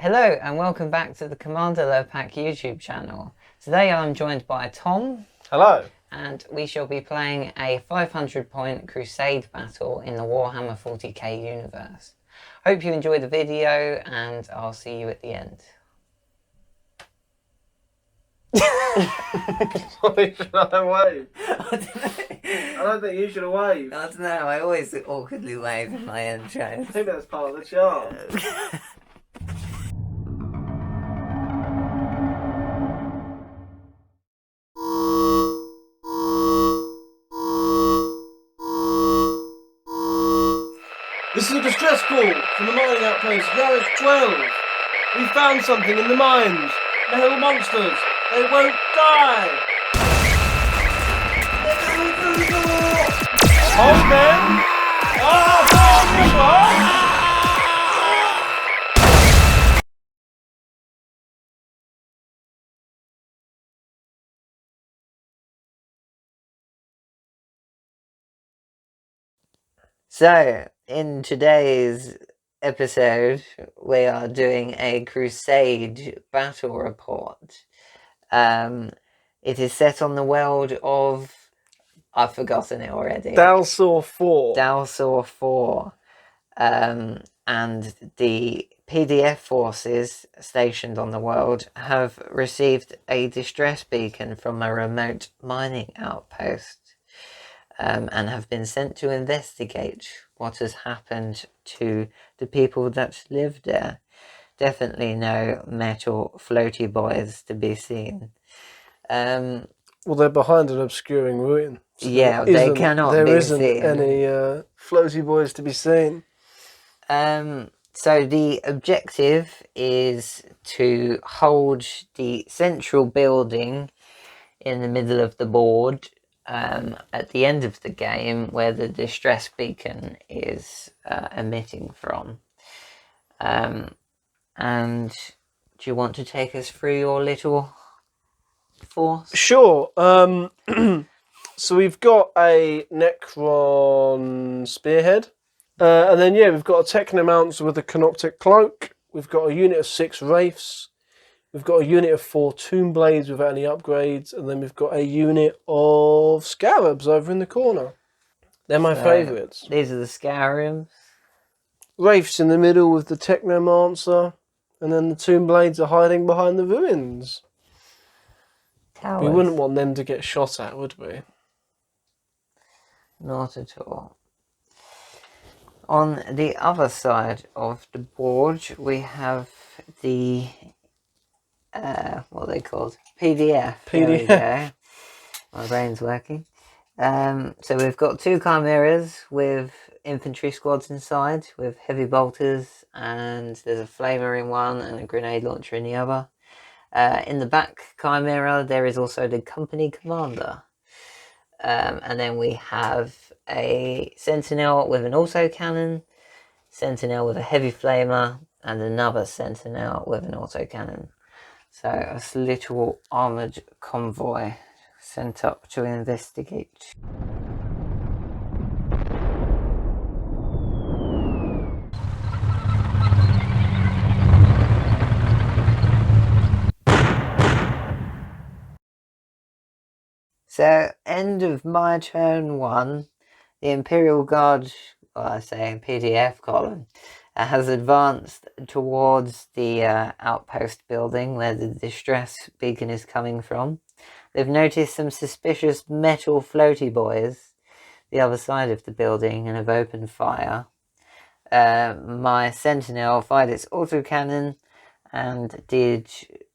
Hello and welcome back to the Commander Lurpack YouTube channel. Today I'm joined by Tom. Hello. And we shall be playing a 500-point Crusade battle in the Warhammer 40K universe. Hope you enjoy the video and I'll see you at the end. Sorry, should I wave? I don't know. I don't think you should have waved. I don't know, I always awkwardly wave in my intro. I think that's part of the charm. This is a distress call from the mining outpost, Garage 12. We found something in the mines. They're little monsters. They won't die. They're coming through the door. Hold them. So, in today's episode, we are doing a Crusade battle report. It is set on the world of... I've forgotten it already. Dalsor 4. Dalsor 4. And the PDF forces stationed on the world have received a distress beacon from a remote mining outpost. And have been sent to investigate what has happened to the people that live there. Definitely no metal floaty boys to be seen. Well, they're behind an obscuring ruin. So yeah, they cannot be seen. There isn't any floaty boys to be seen. So the objective is to hold the central building in the middle of the board at the end of the game where the distress beacon is emitting from. And do you want to take us through your little force? Sure. So we've got a NECRON spearhead. And then, we've got a Technomancer with a Canoptic Cloak. We've got a unit of 6 Wraiths. We've got a unit of 4 Tomb Blades without any upgrades. And then we've got a unit of Scarabs over in the corner. They're my favourites. These are the Scarabs. Wraiths in the middle with the Technomancer. And then the Tomb Blades are hiding behind the ruins. Towers. We wouldn't want them to get shot at, would we? Not at all. On the other side of the board, we have the, what are they called? PDF. There we go. My brain's working. So we've got 2 Chimeras with infantry squads inside, with heavy bolters, and there's a flamer in one and a grenade launcher in the other. In the back Chimera, there is also the company commander. And then we have a Sentinel with an autocannon, Sentinel with a heavy flamer, and another Sentinel with an autocannon. So a little armoured convoy sent up to investigate. So, end of my turn 1, the Imperial Guard, PDF column, has advanced towards the outpost building where the distress beacon is coming from. They've noticed some suspicious metal floaty boys the other side of the building and have opened fire. My Sentinel fired its autocannon and did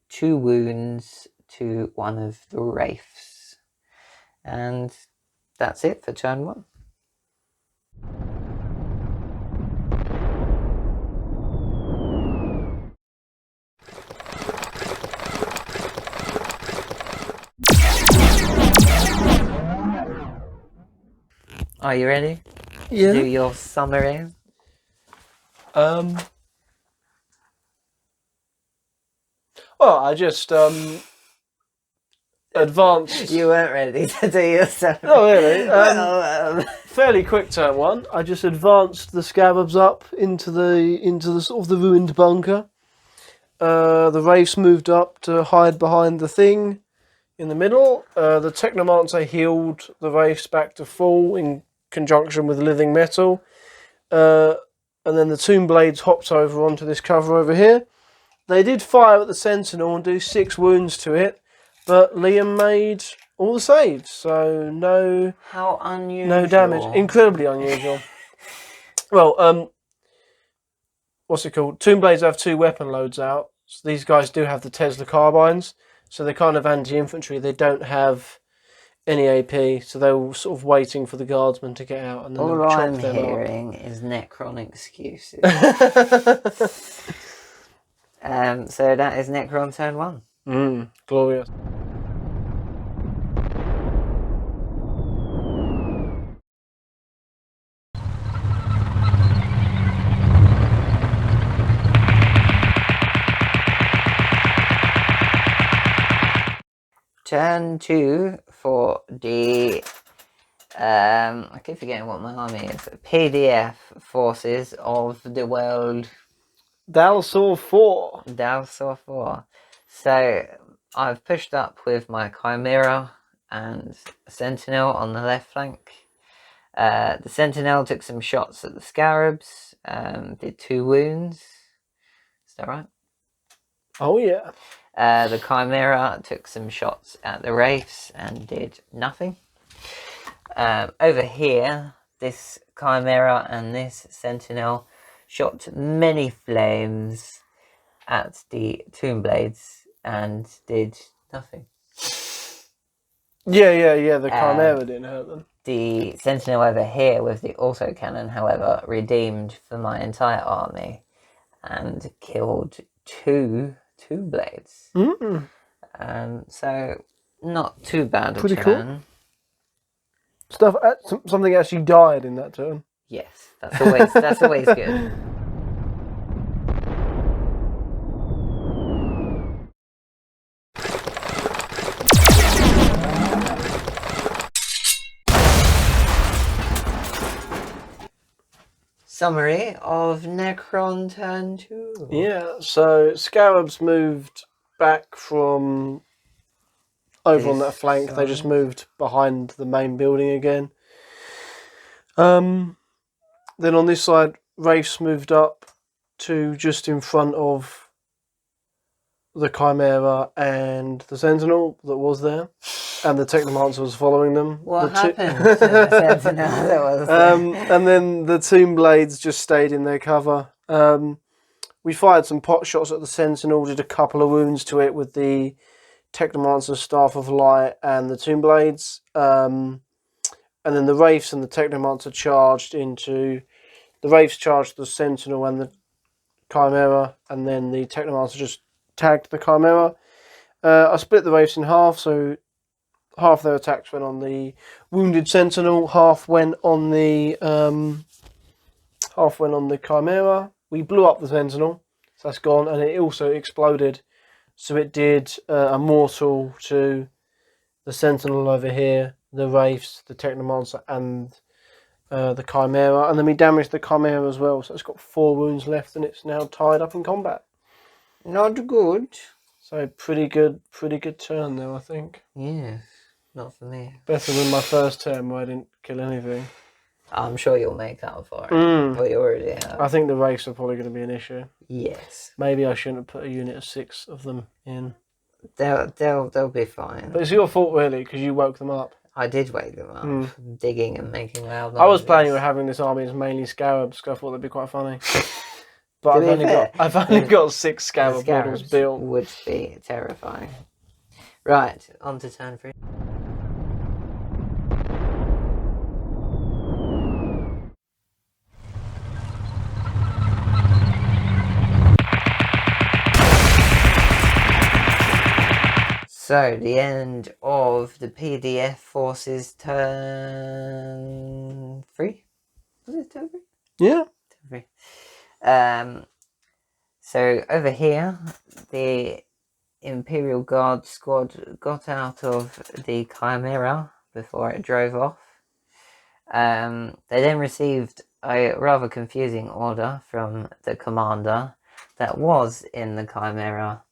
2 wounds to one of the Wraiths. And that's it for turn 1. Are you ready? Yeah. Do your summary. Well, I just advanced. You weren't ready to do your summary. Oh, really? Fairly quick turn 1. I just advanced the Scarabs up into the sort of the ruined bunker. The Wraiths moved up to hide behind the thing in the middle. The Technomancer healed the Wraiths back to full in conjunction with Living Metal. And then the Tomb Blades hopped over onto this cover over here. They did fire at the Sentinel and do 6 wounds to it, but Liam made all the saves, so no... How unusual. No damage. Incredibly unusual. Well, what's it called? Tomb Blades have 2 weapon loads out. So these guys do have the Tesla carbines, so they're kind of anti-infantry. They don't have any AP, so they're all sort of waiting for the guardsmen to get out, and then all they'll chop I'm them hearing is Necron excuses. up. So that is Necron turn 1. Glorious. Turn 2 for the I keep forgetting what my army is. PDF Forces of the World. Dalsaw 4. Dalsaw 4. So I've pushed up with my Chimera and Sentinel on the left flank. The Sentinel took some shots at the Scarabs, did 2 wounds. Is that right? Oh yeah. The Chimera took some shots at the Wraiths and did nothing. Over here, this Chimera and this Sentinel shot many flames at the Tomb Blades and did nothing. Yeah. The Chimera didn't hurt them. The Sentinel over here with the autocannon, however, redeemed for my entire army and killed 2 Tomb Blades. So not too bad a Pretty turn. Cool. Something actually died in that turn. Yes, that's always good. Summary of Necron turn 2. Yeah, so Scarabs moved back from over on that flank. They just moved behind the main building again. Then on this side, Wraiths moved up to just in front of the Chimera and the Sentinel that was there, and the Technomancer was following them. What happened to the Sentinel that was there? And then the Tomb Blades just stayed in their cover. We fired some pot shots at the Sentinel, did a couple of wounds to it with the Technomancer Staff of Light and the Tomb Blades. And then the Wraiths and the Technomancer charged into... The Wraiths charged the Sentinel and the Chimera, and then the Technomancer just tagged the Chimera. I split the Wraiths in half, so half their attacks went on the wounded Sentinel, half went on the Chimera. We blew up the Sentinel, so that's gone, and it also exploded. So it did a mortal to the Sentinel over here, the Wraiths, the Technomancer, and the Chimera. And then we damaged the Chimera as well, so it's got 4 wounds left, and it's now tied up in combat. Not good. So pretty good turn there, I think. Yes, not for me. Better than my first turn where I didn't kill anything. I'm sure you'll make up for it. But you already have. I think the Wraiths are probably going to be an issue. Yes. Maybe I shouldn't have put a unit of 6 of them in. They'll be fine. But it's your fault really, because you woke them up. I did wake them up, digging and making loud noises. I was planning on having this army as mainly Scarabs, because I thought that'd be quite funny. But I've only got 6 Scarab models built. Would be terrifying. Right, on to turn 3. So, the end of the PDF Forces turn 3? Was it turn 3? Yeah. Turn 3. So, over here, the Imperial Guard squad got out of the Chimera before it drove off. They then received a rather confusing order from the commander that was in the Chimera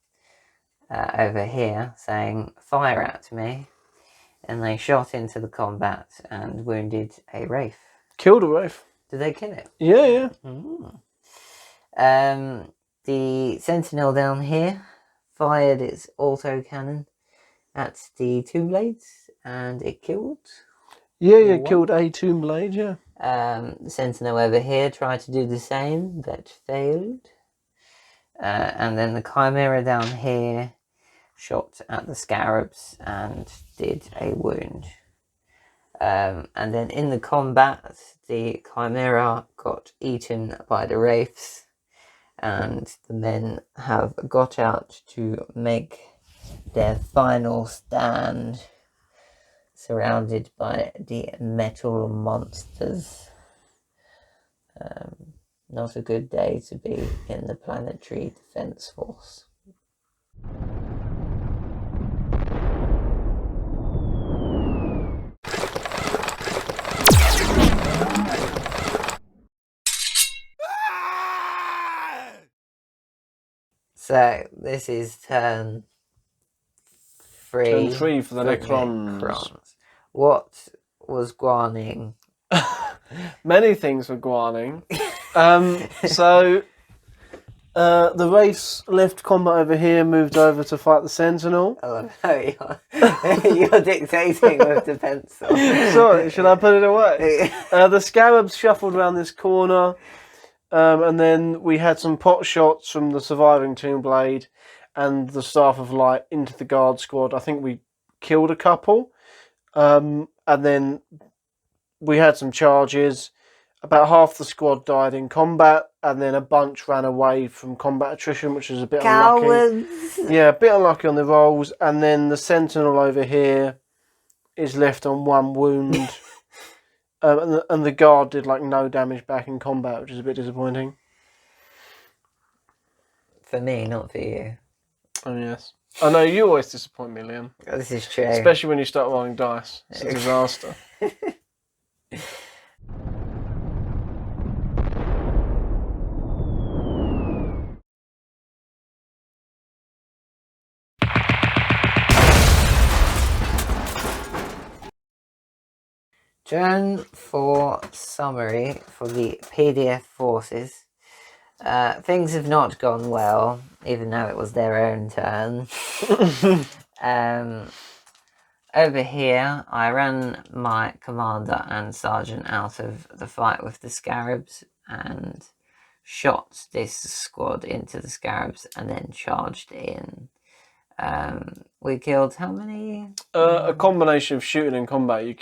over here saying, "Fire at me." And they shot into the combat and wounded a Wraith. Killed a Wraith. Did they kill it? Yeah, yeah. The Sentinel down here fired its autocannon at the Two Blades and it killed. Yeah, killed a Tomb Blade, yeah. The Sentinel over here tried to do the same, but failed. And then the Chimera down here shot at the Scarabs and did a wound. And then in the combat, the Chimera got eaten by the Wraiths, and the men have got out to make their final stand, surrounded by the metal monsters. Not a good day to be in the Planetary Defense Force. So this is turn 3. Turn 3 for the Necrons. What was Guaning? Many things were Guaning. So the Wraiths left combat over here, moved over to fight the Sentinel. I love how you're dictating with the pencil. Sorry, should I put it away? The Scarabs shuffled around this corner. And then we had some pot shots from the surviving Tomb Blade and the Staff of Light into the Guard squad. I think we killed a couple. And then we had some charges. About half the squad died in combat, and then a bunch ran away from combat attrition, which is a bit unlucky. Yeah, a bit unlucky on the rolls. And then the Sentinel over here is left on 1 wound. And the Guard did like no damage back in combat, which is a bit disappointing. For me, not for you. Oh, yes. I know, you always disappoint me, Liam. This is true. Especially when you start rolling dice. It's a disaster. Turn 4 summary for the PDF forces. Things have not gone well, even though it was their own turn. Over here, I ran my commander and sergeant out of the fight with the Scarabs and shot this squad into the Scarabs and then charged in. We killed how many? A combination of shooting and combat. You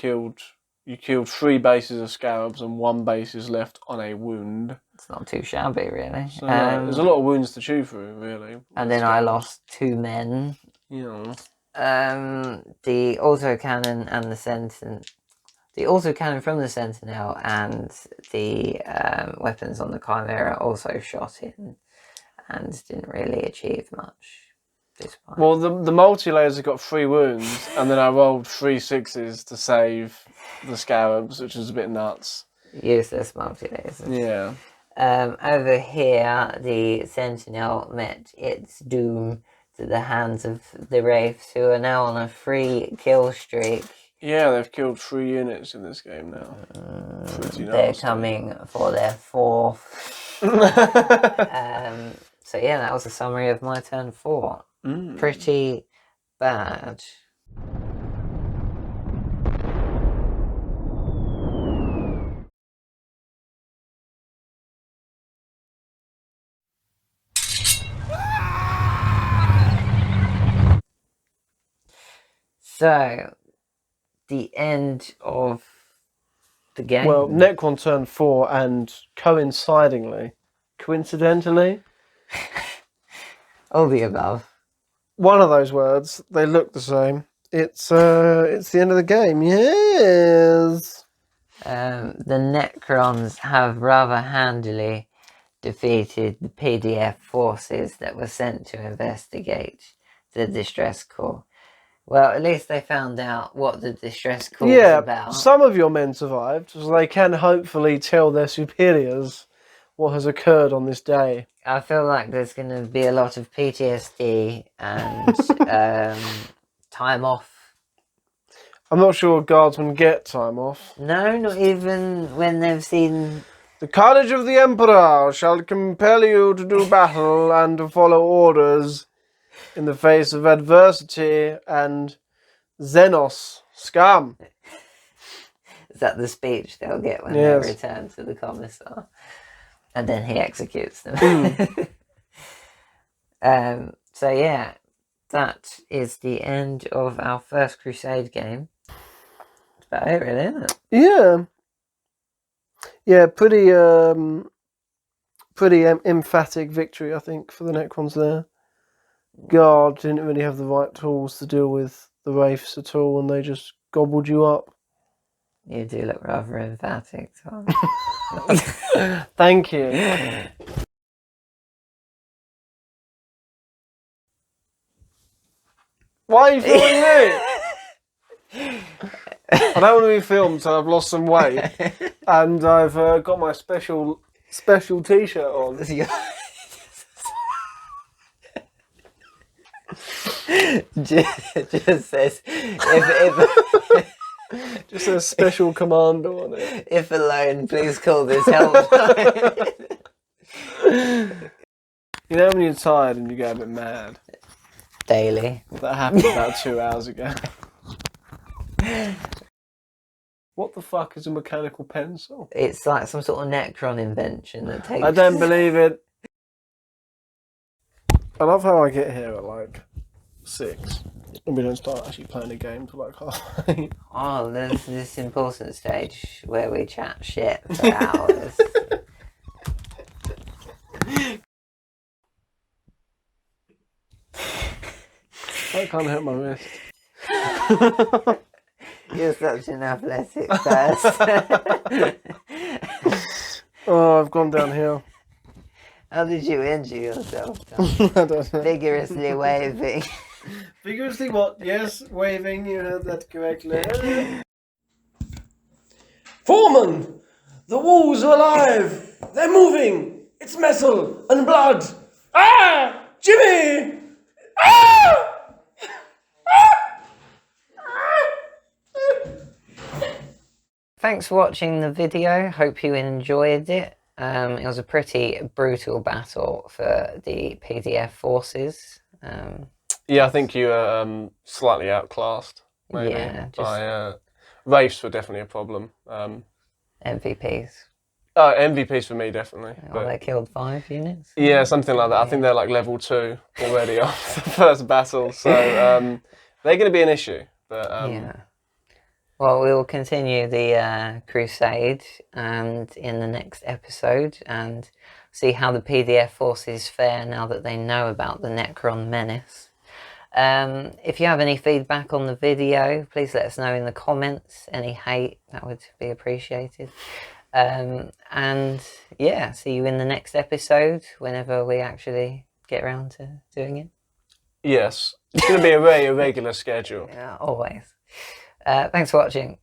killed 3 bases of Scarabs and 1 base is left on a wound. It's not too shabby, really. So, there's a lot of wounds to chew through, really. And then I lost 2 men. Yeah. The autocannon and the Sentinel. The autocannon from the Sentinel and the weapons on the Chimera also shot in and didn't really achieve much. Well, the multi-layers got 3 wounds, and then I rolled 3 6s to save the Scarabs, which was a bit nuts. Useless multi-layers. Yeah. Over here, the Sentinel met its doom to the hands of the Wraiths, who are now on a 3 kill streak. Yeah, they've killed 3 units in this game now. They're coming for their 4th. So yeah, that was a summary of my turn 4. Pretty bad. So, the end of the game. Well, Necron turned 4, and coincidentally, all the above. One of those words, they look the same. It's the end of the game. Yes. The Necrons have rather handily defeated the PDF forces that were sent to investigate the distress call. Well, at least they found out what the distress call was about. Some of your men survived, so they can hopefully tell their superiors what has occurred on this day. I feel like there's going to be a lot of PTSD and time off. I'm not sure guardsmen get time off. No, not even when they've seen... The College of the Emperor shall compel you to do battle and to follow orders in the face of adversity and Xenos scum. Is that the speech they'll get when Yes. they return to the commissar? And then he executes them. So yeah, that is the end of our first Crusade game. That's about it, really, isn't it? Yeah. Yeah, pretty emphatic victory, I think, for the Necrons there. Guard didn't really have the right tools to deal with the Wraiths at all, and they just gobbled you up. You do look rather emphatic, Tom. Thank you. Why are you filming me? I don't want to be filmed, so I've lost some weight, and I've got my special T-shirt on. just says if Just a special commando on it. if alone, please call this helpline. You know when you're tired and you get a bit mad? Daily. That happened about 2 hours ago. What the fuck is a mechanical pencil? It's like some sort of Necron invention that takes... I don't believe it. I love how I get here at like 6 and we don't start actually playing a game till like 8:30. Oh, there's this important stage where we chat shit for hours. I can't hurt my wrist. You're such an athletic person. Oh, I've gone downhill. How did you injure yourself, Tom? I don't know. Vigorously waving. Vigorously what? Yes, waving, you heard that correctly. Foreman! The wolves are alive! They're moving! It's metal and blood! Ah! Jimmy! Ah! Thanks for watching the video. Hope you enjoyed it. It was a pretty brutal battle for the PDF forces. Yeah, I think you were slightly outclassed. Maybe. Yeah, Wraiths were definitely a problem. MVPs. Oh, MVPs for me, definitely. Well, they killed 5 units. Yeah, something like that. I think they're like level 2 already off the first battle, so they're going to be an issue. But yeah. Well, we will continue the Crusade and in the next episode and see how the PDF forces fare now that they know about the Necron menace. If you have any feedback on the video, please let us know in the comments. Any hate, that would be appreciated. And yeah, see you in the next episode whenever we actually get around to doing it. yes, it's going to be a very irregular schedule. Yeah, always. Thanks for watching.